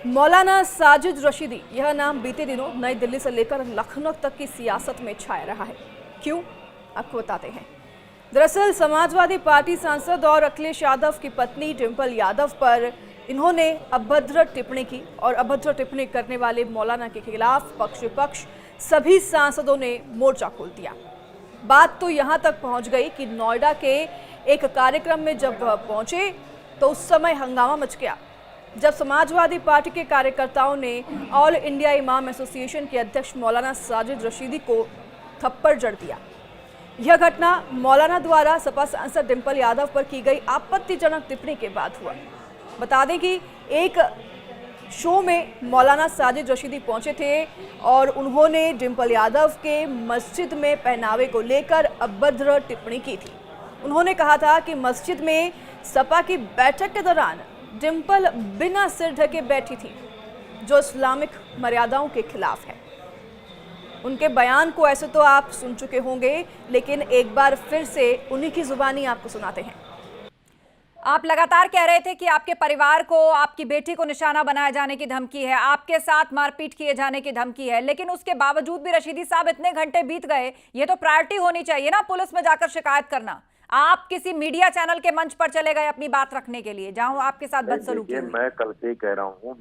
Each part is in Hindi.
मौलाना साजिद रशीदी, यह नाम बीते दिनों नई दिल्ली से लेकर लखनऊ तक की सियासत में छाया रहा है। क्यों, आपको बताते हैं। दरअसल समाजवादी पार्टी सांसद और अखिलेश यादव की पत्नी डिंपल यादव पर इन्होंने अभद्र टिप्पणी की और अभद्र टिप्पणी करने वाले मौलाना के खिलाफ पक्ष विपक्ष सभी सांसदों ने मोर्चा खोल दिया। बात तो यहां तक पहुंच गई कि नोएडा के एक कार्यक्रम में जब वह पहुंचे तो उस समय हंगामा मच गया, जब समाजवादी पार्टी के कार्यकर्ताओं ने ऑल इंडिया इमाम एसोसिएशन के अध्यक्ष मौलाना साजिद रशीदी को थप्पड़ जड़ दिया। यह घटना मौलाना द्वारा सपा सांसद डिंपल यादव पर की गई आपत्तिजनक टिप्पणी के बाद हुआ। बता दें कि एक शो में मौलाना साजिद रशीदी पहुंचे थे और उन्होंने डिंपल यादव के मस्जिद में पहनावे को लेकर अभद्र टिप्पणी की थी। उन्होंने कहा था कि मस्जिद में सपा की बैठक के दौरान डिंपल बिना सिर ढके बैठी थी, जो इस्लामिक मर्यादाओं के खिलाफ है। उनके बयान को ऐसे तो आप सुन चुके होंगे, लेकिन एक बार फिर से उन्हीं की जुबानी आपको सुनाते हैं। आप लगातार कह रहे थे कि आपके परिवार को, आपकी बेटी को निशाना बनाए जाने की धमकी है, आपके साथ मारपीट किए जाने की धमकी है, लेकिन उसके बावजूद भी रशीदी साहब इतने घंटे बीत गए, ये तो प्रायोरिटी होनी चाहिए ना, पुलिस में जाकर शिकायत करना। आप किसी मीडिया चैनल के मंच पर चले गए अपनी बात रखने के लिए, जहां आपके साथ बदसलूकी हुई। मैं कल से ही कह रहा हूँ,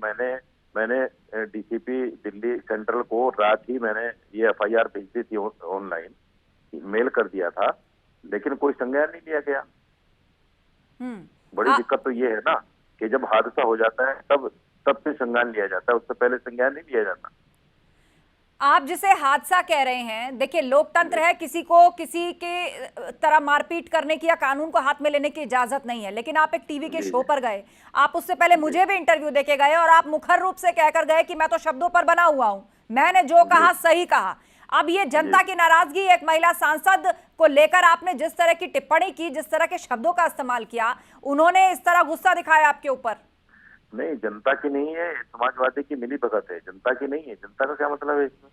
मैंने डीसीपी दिल्ली सेंट्रल को रात ही मैंने ये एफआईआर भेज दी थी, ऑनलाइन मेल कर दिया था, लेकिन कोई संज्ञान नहीं लिया गया। बड़ी दिक्कत तो ये है ना कि जब हादसा हो जाता है तब से संज्ञान लिया जाता है, उससे पहले संज्ञान नहीं लिया जाता। आप जिसे हादसा कह रहे हैं, देखिए लोकतंत्र है, किसी को किसी के तरह मारपीट करने की या कानून को हाथ में लेने की इजाजत नहीं है, लेकिन आप एक टीवी के शो पर गए, आप उससे पहले मुझे भी इंटरव्यू देके गए और आप मुखर रूप से कहकर गए कि मैं तो शब्दों पर बना हुआ हूं, मैंने जो कहा सही कहा। अब ये जनता की नाराजगी, एक महिला सांसद को लेकर आपने जिस तरह की टिप्पणी की, जिस तरह के शब्दों का इस्तेमाल किया, उन्होंने इस तरह गुस्सा दिखाया आपके ऊपर। नहीं, जनता की नहीं है, समाजवादी की मिली भगत है, जनता की नहीं है। जनता का क्या मतलब है इसमें?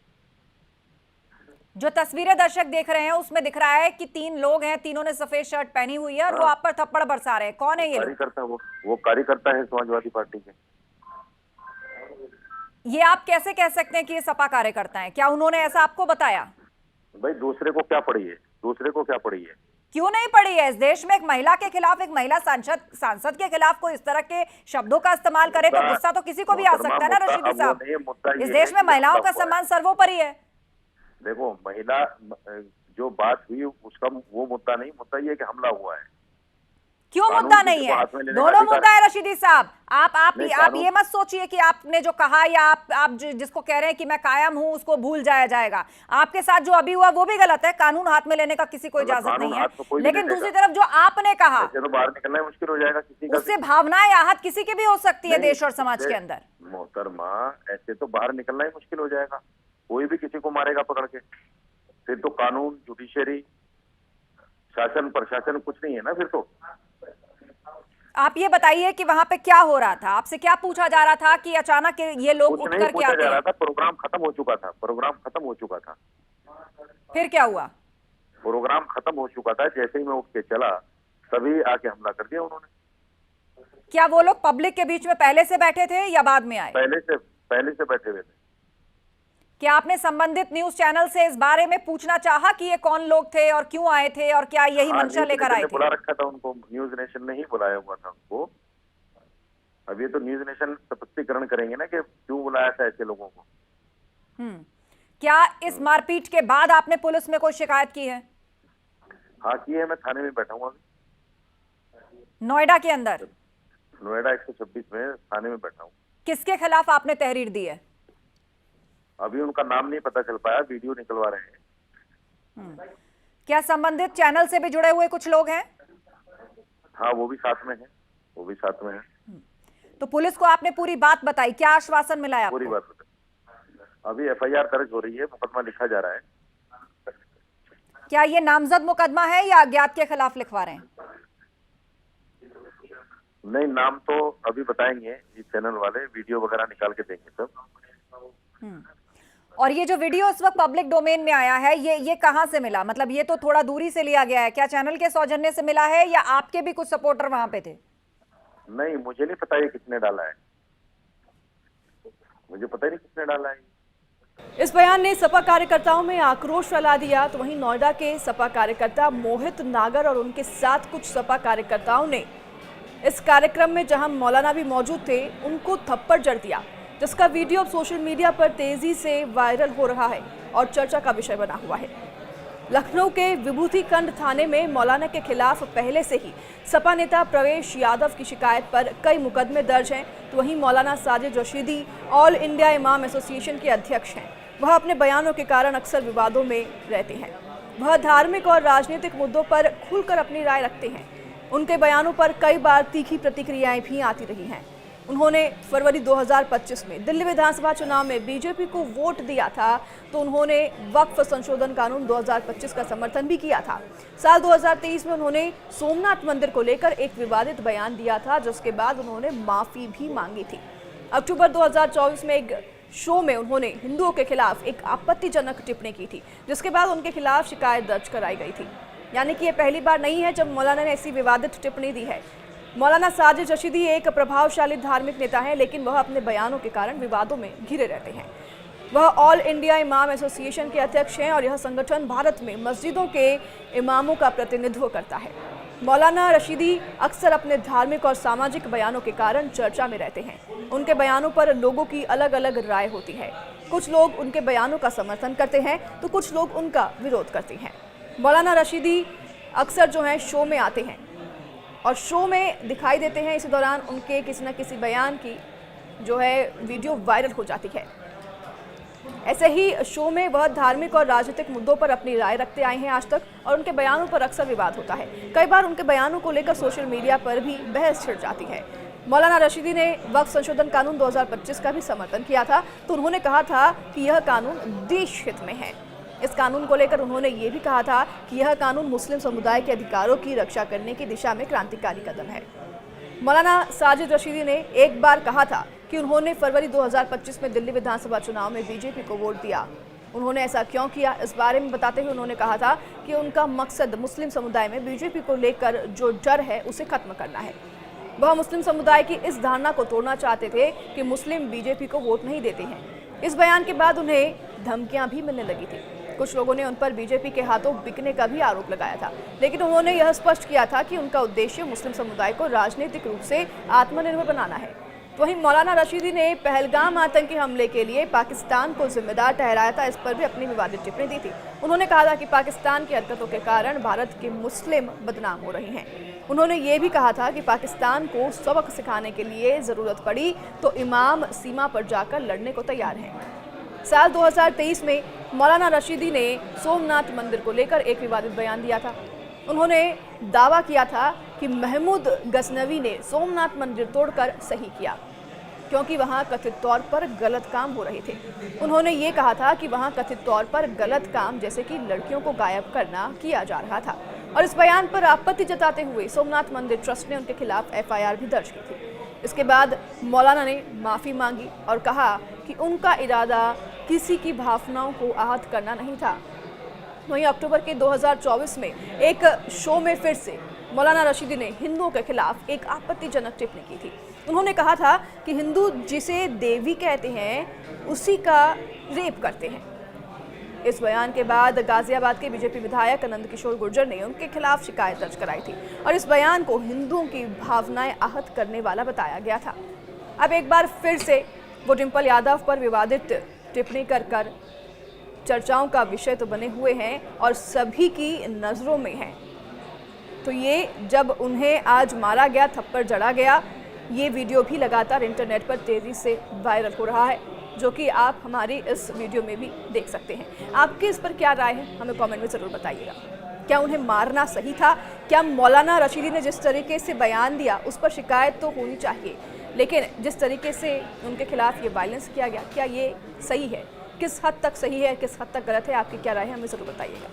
जो तस्वीरें दर्शक देख रहे हैं उसमें दिख रहा है कि 3 लोग हैं, तीनों ने सफेद शर्ट पहनी हुई है और वो आप पर थप्पड़ बरसा रहे हैं। कौन है ये कार्यकर्ता? वो कार्यकर्ता है समाजवादी पार्टी के। ये आप कैसे कह सकते हैं कि ये सपा कार्यकर्ता हैं? क्या उन्होंने ऐसा आपको बताया? भाई दूसरे को क्या पड़ी है, दूसरे को क्या पड़ी है? क्यों नहीं पड़ी है? इस देश में एक महिला के खिलाफ, एक महिला सांसद के खिलाफ कोई इस तरह के शब्दों का इस्तेमाल करे तो गुस्सा तो किसी को भी आ सकता है ना रशीदी साहब। इस देश में महिलाओं का सम्मान सर्वोपरि है। देखो, महिला जो बात हुई उसका वो मुद्दा नहीं, मुद्दा ये कि हमला हुआ है। क्यों मुद्दा नहीं है? दोनों मुद्दा है रशीदी साहब। आप ये मत सोचिए कि आपने जो कहा या आप जिसको कह रहे हैं कि मैं कायम हूं उसको भूल जाया जाएगा। आपके साथ जो अभी हुआ वो भी गलत है, कानून हाथ में लेने का किसी को इजाजत नहीं है, लेकिन दूसरी तरफ जो आपने कहा तो बाहर निकलना मुश्किल हो जाएगा किसी का। उससे भावनाएं आहत किसी की भी हो सकती है देश और समाज के अंदर। मोहतरमा, ऐसे तो बाहर निकलना ही मुश्किल हो जाएगा, कोई भी किसी को मारेगा पकड़ के। फिर तो कानून, जुडिशरी, शासन प्रशासन कुछ नहीं है ना फिर तो। आप ये बताइए कि वहां पे क्या हो रहा था, आपसे क्या पूछा जा रहा था कि अचानक ये लोग उठ करके आते हैं? प्रोग्राम खत्म हो चुका था, प्रोग्राम खत्म हो चुका था। फिर क्या हुआ? प्रोग्राम खत्म हो चुका था, जैसे ही मैं उठ के चला तभी आके हमला कर दिया उन्होंने। क्या वो लोग पब्लिक के बीच में पहले से बैठे थे या बाद में आए? पहले से बैठे हुए थे। क्या आपने संबंधित न्यूज चैनल से इस बारे में पूछना चाहा कि ये कौन लोग थे और क्यों आए थे और क्या यही मंशा लेकर आए थे? बुला रखा था उनको, न्यूज नेशन ने ही बुलाया हुआ था उनको। अब ये तो न्यूज नेशन स्पष्टीकरण करेंगे ना कि क्यों बुलाया था ऐसे लोगों को। क्या इस मारपीट के बाद आपने पुलिस में कोई शिकायत की है? हाँ की है, मैं थाने में बैठा हूँ अभी। नोएडा के अंदर? नोएडा 126 में थाने में बैठा हूँ। किसके खिलाफ आपने तहरीर दी है? अभी उनका नाम नहीं पता चल पाया, वीडियो निकलवा रहे हैं। क्या संबंधित चैनल से भी जुड़े हुए कुछ लोग हैं? हाँ, वो भी साथ में है, वो भी साथ में है। तो पुलिस को आपने पूरी बात बताई, क्या आश्वासन मिला है आपको? पूरी बात बताई। अभी एफआईआर दर्ज हो रही है, मुकदमा लिखा जा रहा है। क्या ये नामजद मुकदमा है या अज्ञात के खिलाफ लिखवा रहे हैं? नहीं, नाम तो अभी बताएंगे ये चैनल वाले, वीडियो वगैरह निकाल के देंगे सब। और ये जो वीडियो इस वक्त पब्लिक डोमेन में आया है, ये कहां से मिला? मतलब ये तो थोड़ा दूरी से लिया गया है, क्या चैनल के सौजन्य से मिला है या आपके भी कुछ सपोर्टर वहां पे थे? नहीं, मुझे नहीं पता ये किसने डाला है। मुझे पता ही नहीं किसने डाला है। इस बयान ने सपा कार्यकर्ताओं में आक्रोश फैला दिया। तो वहीं नोएडा के सपा कार्यकर्ता मोहित नागर और उनके साथ कुछ सपा कार्यकर्ताओं ने इस कार्यक्रम में, जहां मौलाना भी मौजूद थे, उनको थप्पड़ जड़ दिया, जिसका वीडियो अब सोशल मीडिया पर तेजी से वायरल हो रहा है और चर्चा का विषय बना हुआ है। लखनऊ के विभूतिखंड थाने में मौलाना के खिलाफ पहले से ही सपा नेता प्रवेश यादव की शिकायत पर कई मुकदमे दर्ज हैं। तो वहीं मौलाना साजिद रशीदी ऑल इंडिया इमाम एसोसिएशन के अध्यक्ष हैं। वह अपने बयानों के कारण अक्सर विवादों में रहते हैं। वह धार्मिक और राजनीतिक मुद्दों पर खुलकर अपनी राय रखते हैं। उनके बयानों पर कई बार तीखी प्रतिक्रियाएं भी आती रही हैं। उन्होंने फरवरी 2025 में दिल्ली विधानसभा चुनाव में बीजेपी को वोट दिया था, तो उन्होंने वक्फ संशोधन कानून 2025 का समर्थन भी किया था। साल 2023 में उन्होंने सोमनाथ मंदिर को लेकर एक विवादित बयान दिया था, जिसके बाद उन्होंने माफी भी मांगी थी। अक्टूबर 2024 में एक शो में उन्होंने हिंदुओं के खिलाफ एक आपत्तिजनक टिप्पणी की थी, जिसके बाद उनके खिलाफ शिकायत दर्ज कराई गई थी। यानी कि ये पहली बार नहीं है जब मौलाना ने ऐसी विवादित टिप्पणी दी है। मौलाना साजिद रशीदी एक प्रभावशाली धार्मिक नेता है, लेकिन वह अपने बयानों के कारण विवादों में घिरे रहते हैं। वह ऑल इंडिया इमाम एसोसिएशन के अध्यक्ष हैं और यह संगठन भारत में मस्जिदों के इमामों का प्रतिनिधित्व करता है। मौलाना रशीदी अक्सर अपने धार्मिक और सामाजिक बयानों के कारण चर्चा में रहते हैं। उनके बयानों पर लोगों की अलग अलग राय होती है। कुछ लोग उनके बयानों का समर्थन करते हैं तो कुछ लोग उनका विरोध करते हैं। मौलाना रशीदी अक्सर जो है शो में आते हैं और शो में दिखाई देते हैं। इसी दौरान उनके किसी न किसी बयान की जो है वीडियो वायरल हो जाती है। ऐसे ही शो में वह धार्मिक और राजनीतिक मुद्दों पर अपनी राय रखते आए हैं आज तक, और उनके बयानों पर अक्सर विवाद होता है। कई बार उनके बयानों को लेकर सोशल मीडिया पर भी बहस छिड़ जाती है। मौलाना रशीदी ने वक्फ संशोधन कानून 2025 का भी समर्थन किया था। तो उन्होंने कहा था कि यह कानून देश हित में है। इस कानून को लेकर उन्होंने ये भी कहा था कि यह कानून मुस्लिम समुदाय के अधिकारों की रक्षा करने की दिशा में क्रांतिकारी कदम है। मौलाना साजिद रशीदी ने एक बार कहा था कि उन्होंने फरवरी 2025 में दिल्ली विधानसभा चुनाव में बीजेपी को वोट दिया। उन्होंने ऐसा क्यों किया, इस बारे में बताते हुए उन्होंने कहा था कि उनका मकसद मुस्लिम समुदाय में बीजेपी को लेकर जो डर है उसे खत्म करना है। वह मुस्लिम समुदाय की इस धारणा को तोड़ना चाहते थे कि मुस्लिम बीजेपी को वोट नहीं देते हैं। इस बयान के बाद उन्हें धमकियां भी मिलने लगी थी। कुछ लोगों ने उन पर बीजेपी के हाथों बिकने का भी आरोप लगाया था, लेकिन उन्होंने यह स्पष्ट किया था कि उनका उद्देश्य मुस्लिम समुदाय को राजनीतिक रूप से आत्मनिर्भर बनाना है। वहीं मौलाना रशीदी ने पहलगाम आतंकी हमले के लिए पाकिस्तान को जिम्मेदार ठहराया था। इस पर भी अपनी विवादित टिप्पणी दी थी। उन्होंने कहा था कि पाकिस्तान की हरकतों के कारण भारत के मुस्लिम बदनाम हो रहे हैं। उन्होंने ये भी कहा था कि पाकिस्तान को सबक सिखाने के लिए ज़रूरत पड़ी तो इमाम सीमा पर जाकर लड़ने को तैयार हैं। साल 2023 में मौलाना रशीदी ने सोमनाथ मंदिर को लेकर एक विवादित बयान दिया था। उन्होंने दावा किया था कि महमूद गजनवी ने सोमनाथ मंदिर तोड़कर सही किया, क्योंकि वहां कथित तौर पर गलत काम हो रहे थे। उन्होंने ये कहा था कि वहां कथित तौर पर गलत काम जैसे कि लड़कियों को गायब करना किया जा रहा था, और इस बयान पर आपत्ति जताते हुए सोमनाथ मंदिर ट्रस्ट ने उनके खिलाफ FIR भी दर्ज की थी। इसके बाद मौलाना ने माफ़ी मांगी और कहा कि उनका इरादा किसी की भावनाओं को आहत करना नहीं था। वहीं अक्टूबर के 2024 में एक शो में फिर से मौलाना रशीदी ने हिंदुओं के खिलाफ एक आपत्तिजनक टिप्पणी की थी। उन्होंने कहा था कि हिंदू जिसे देवी कहते हैं उसी का रेप करते हैं। इस बयान के बाद गाजियाबाद के बीजेपी विधायक नंद किशोर गुर्जर ने उनके खिलाफ शिकायत दर्ज कराई थी और इस बयान को हिंदुओं की भावनाएं आहत करने वाला बताया गया था। अब एक बार फिर से वो डिम्पल यादव पर विवादित टिप्पणी कर चर्चाओं का विषय तो बने हुए हैं और सभी की नज़रों में हैं। तो ये जब उन्हें आज मारा गया, थप्पड़ जड़ा गया, ये वीडियो भी लगातार इंटरनेट पर तेज़ी से वायरल हो रहा है, जो कि आप हमारी इस वीडियो में भी देख सकते हैं। आपकी इस पर क्या राय है, हमें कमेंट में ज़रूर बताइएगा। क्या उन्हें मारना सही था? क्या मौलाना रशीदी ने जिस तरीके से बयान दिया उस पर शिकायत तो होनी चाहिए, लेकिन जिस तरीके से उनके खिलाफ ये वायलेंस किया गया, क्या ये सही है? किस हद तक सही है, किस हद तक गलत है? आपकी क्या राय है, हमें ज़रूर बताइएगा।